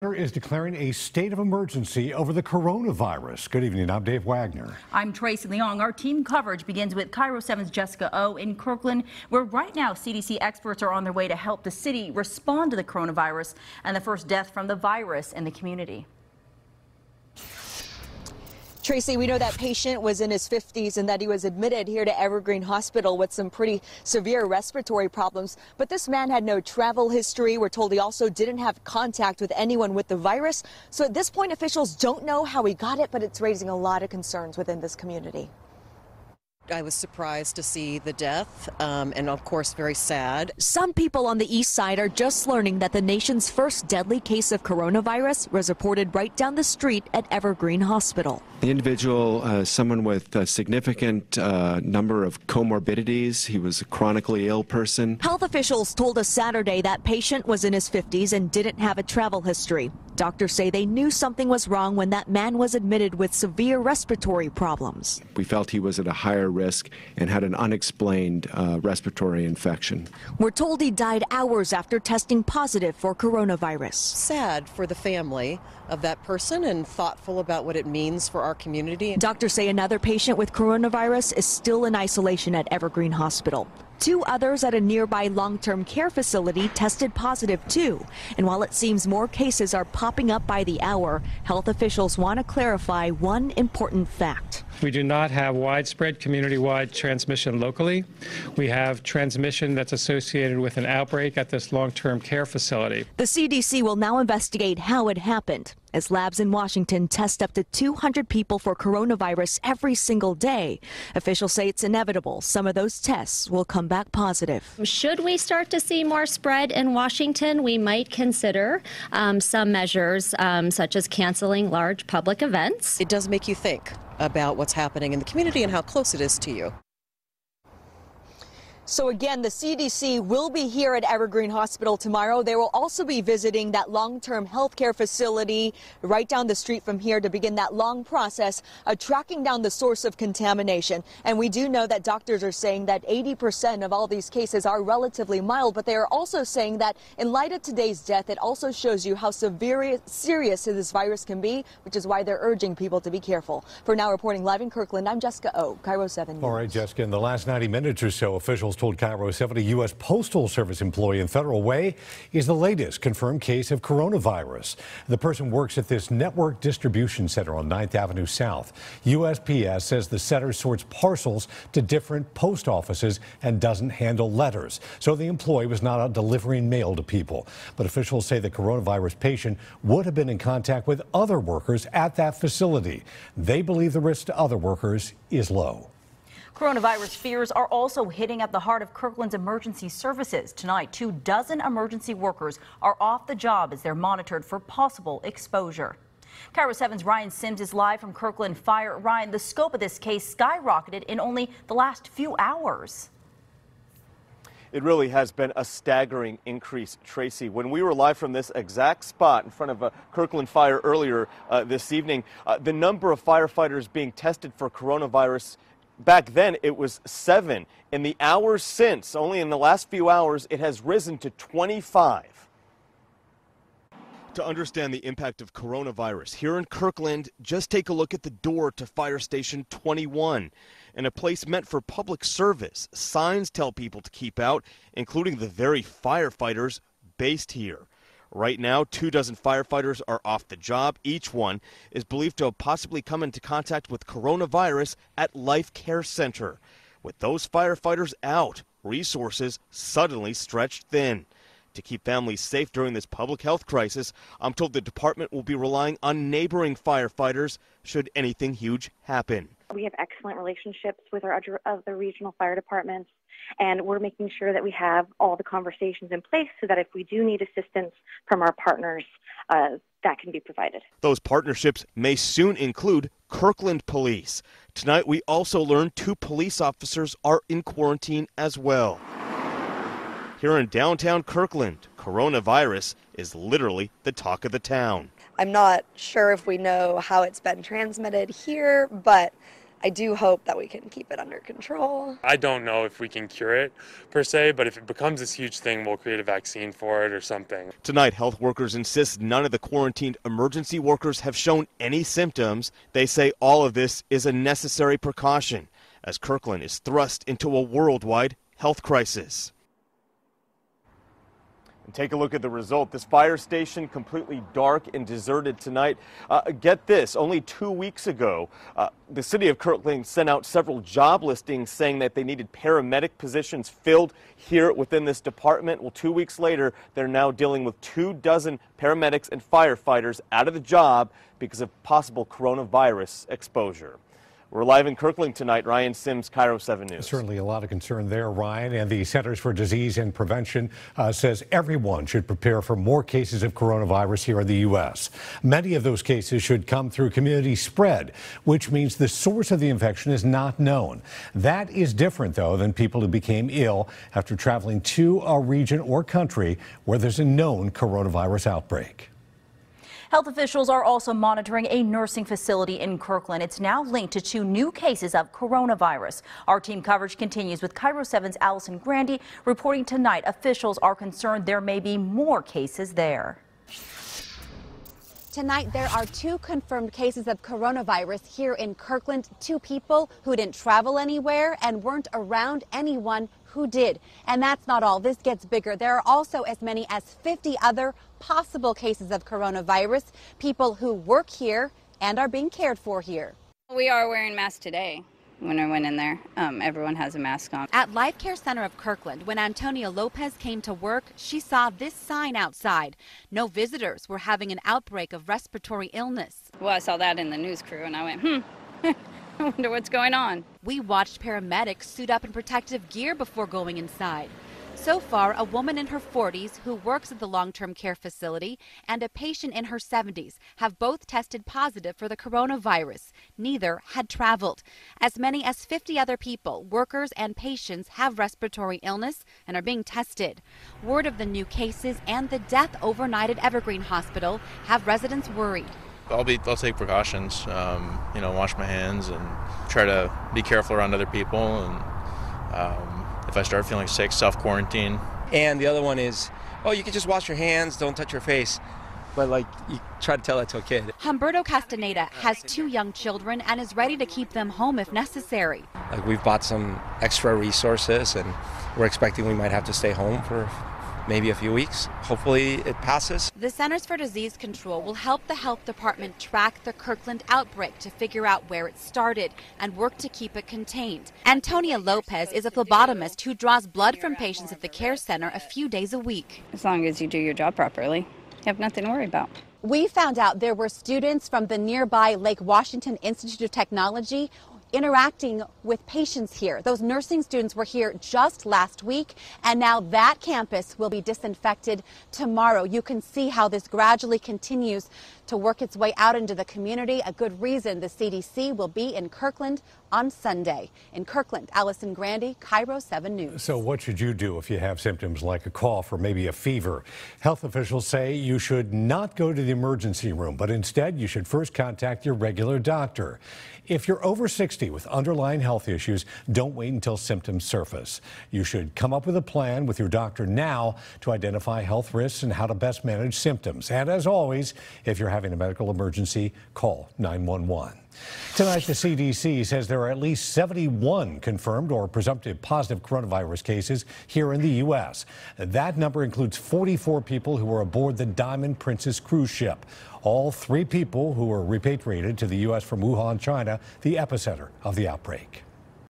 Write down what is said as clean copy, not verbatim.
Is declaring a state of emergency over the coronavirus. Good evening, I'm Dave Wagner. I'm Tracy Leong. Our team coverage begins with Cairo 7's Jessica O in Kirkland, where right now CDC experts are on their way to help the city respond to the coronavirus and the first death from the virus in the community. Tracy, we know that patient was in his 50s and that he was admitted here to Evergreen Hospital with some pretty severe respiratory problems. But this man had no travel history. We're told he also didn't have contact with anyone with the virus. So at this point, officials don't know how he got it, but it's raising a lot of concerns within this community. I was surprised to see the death and, of course, very sad. Some people on the east side are just learning that the nation's first deadly case of coronavirus was reported right down the street at Evergreen Hospital. The individual, someone with a significant number of comorbidities. He was a chronically ill person. Health officials told us Saturday that patient was in his 50s and didn't have a travel history. Doctors say they knew something was wrong when that man was admitted with severe respiratory problems. We felt he was at a higher risk and had an unexplained respiratory infection. We're told he died hours after testing positive for coronavirus. Sad for the family of that person and thoughtful about what it means for our community. Doctors say another patient with coronavirus is still in isolation at Evergreen Hospital. 2 others at a nearby long-term care facility tested positive too. And while it seems more cases are popping up by the hour, health officials want to clarify one important fact. We do not have widespread community-wide transmission locally. We have transmission that's associated with an outbreak at this long-term care facility. The CDC will now investigate how it happened, as labs in Washington test up to 200 people for coronavirus every single day. Officials say it's inevitable some of those tests will come back positive. Should we start to see more spread in Washington, we might consider some measures such as canceling large public events. It does make you think about what's happening in the community and how close it is to you. So again, the CDC will be here at Evergreen Hospital tomorrow. They will also be visiting that long-term health care facility right down the street from here to begin that long process of tracking down the source of contamination. And we do know that doctors are saying that 80% of all these cases are relatively mild, but they are also saying that in light of today's death, it also shows you how serious this virus can be, which is why they're urging people to be careful. For now, reporting live in Kirkland, I'm Jessica O, Cairo 7 News. All right, Jessica, in the last 90 minutes or so, officials told Cairo 7 a U.S. Postal Service employee in Federal Way is the latest confirmed case of coronavirus. The person works at this network distribution center on 9th Avenue South. USPS says the center sorts parcels to different post offices and doesn't handle letters. So the employee was not out delivering mail to people. But officials say the coronavirus patient would have been in contact with other workers at that facility. They believe the risk to other workers is low. Coronavirus fears are also hitting at the heart of Kirkland's emergency services. Tonight, 24 emergency workers are off the job as they're monitored for possible exposure. Cairo 7's Ryan Sims is live from Kirkland Fire. Ryan, the scope of this case skyrocketed in only the last few hours. It really has been a staggering increase, Tracy. When we were live from this exact spot in front of Kirkland Fire earlier this evening, the number of firefighters being tested for coronavirus, back then it was 7. In the hours since, only in the last few hours, it has risen to 25. To understand the impact of coronavirus here in Kirkland, just take a look at the door to Fire Station 21. In a place meant for public service, signs tell people to keep out, including the very firefighters based here. Right now, 24 firefighters are off the job. Each one is believed to have possibly come into contact with coronavirus at Life Care Center. With those firefighters out, resources suddenly stretched thin. To keep families safe during this public health crisis, I'm told the department will be relying on neighboring firefighters should anything huge happen. We have excellent relationships with our other regional fire departments, and we're making sure that we have all the conversations in place so that if we do need assistance from our partners, that can be provided. Those partnerships may soon include Kirkland Police. Tonight, we also learned 2 police officers are in quarantine as well. Here in downtown Kirkland, coronavirus is literally the talk of the town. I'm not sure if we know how it's been transmitted here, but I do hope that we can keep it under control. I don't know if we can cure it per se, but if it becomes this huge thing, we'll create a vaccine for it or something. Tonight, health workers insist none of the quarantined emergency workers have shown any symptoms. They say all of this is a necessary precaution as Kirkland is thrust into a worldwide health crisis. And take a look at the result. This fire station completely dark and deserted tonight. Get this, only 2 weeks ago, the city of Kirkland sent out several job listings saying that they needed paramedic positions filled here within this department. Well, 2 weeks later, they're now dealing with 24 paramedics and firefighters out of the job because of possible coronavirus exposure. We're live in Kirkland tonight. Ryan Sims, Cairo 7 News. Certainly a lot of concern there, Ryan. And the Centers for Disease and Prevention says everyone should prepare for more cases of coronavirus here in the U.S. Many of those cases should come through community spread, which means the source of the infection is not known. That is different, though, than people who became ill after traveling to a region or country where there's a known coronavirus outbreak. Health officials are also monitoring a nursing facility in Kirkland. It's now linked to 2 new cases of coronavirus. Our team coverage continues with Cairo 7's Allison Grandy reporting tonight. Officials are concerned there may be more cases there. Tonight, there are 2 confirmed cases of coronavirus here in Kirkland. 2 people who didn't travel anywhere and weren't around anyone who did. And that's not all. This gets bigger. There are also as many as 50 other possible cases of coronavirus, people who work here and are being cared for here. We are wearing masks today. When I went in there, everyone has a mask on. At Life Care Center of Kirkland, when Antonia Lopez came to work, she saw this sign outside. No visitors were having an outbreak of respiratory illness. Well, I saw that in the news crew and I went, I wonder what's going on. We watched paramedics suit up in protective gear before going inside. So far, a woman in her 40s who works at the long-term care facility and a patient in her 70s have both tested positive for the coronavirus. Neither had traveled. As many as 50 other people, workers and patients, have respiratory illness and are being tested. Word of the new cases and the death overnight at Evergreen Hospital have residents worried. I'll take precautions, wash my hands and try to be careful around other people, and if I start feeling sick, self-quarantine. And the other one is, you can just wash your hands, don't touch your face. But you try to tell that to a kid. Humberto Castaneda has 2 young children and is ready to keep them home if necessary. We've bought some extra resources and we're expecting we might have to stay home for maybe a few weeks. Hopefully it passes. The Centers for Disease Control will help the health department track the Kirkland outbreak to figure out where it started and work to keep it contained. Antonia Lopez is a phlebotomist who draws blood from patients at the care center a few days a week. As long as you do your job properly, you have nothing to worry about. We found out there were students from the nearby Lake Washington Institute of Technology interacting with patients here. Those nursing students were here just last week, and now that campus will be disinfected tomorrow. You can see how this gradually continues to work its way out into the community. A good reason the CDC will be in Kirkland on Sunday. In Kirkland, Allison Grandy, Cairo 7 News. So what should you do if you have symptoms like a cough or maybe a fever? Health officials say you should not go to the emergency room, but instead you should first contact your regular doctor. If you're over 60 with underlying health issues, don't wait until symptoms surface. You should come up with a plan with your doctor now to identify health risks and how to best manage symptoms. And as always, if you're having a medical emergency, call 911. Tonight, the CDC says there are at least 71 confirmed or presumptive positive coronavirus cases here in the U.S. That number includes 44 people who were aboard the Diamond Princess cruise ship. All 3 people who were repatriated to the U.S. from Wuhan, China, the epicenter of the outbreak.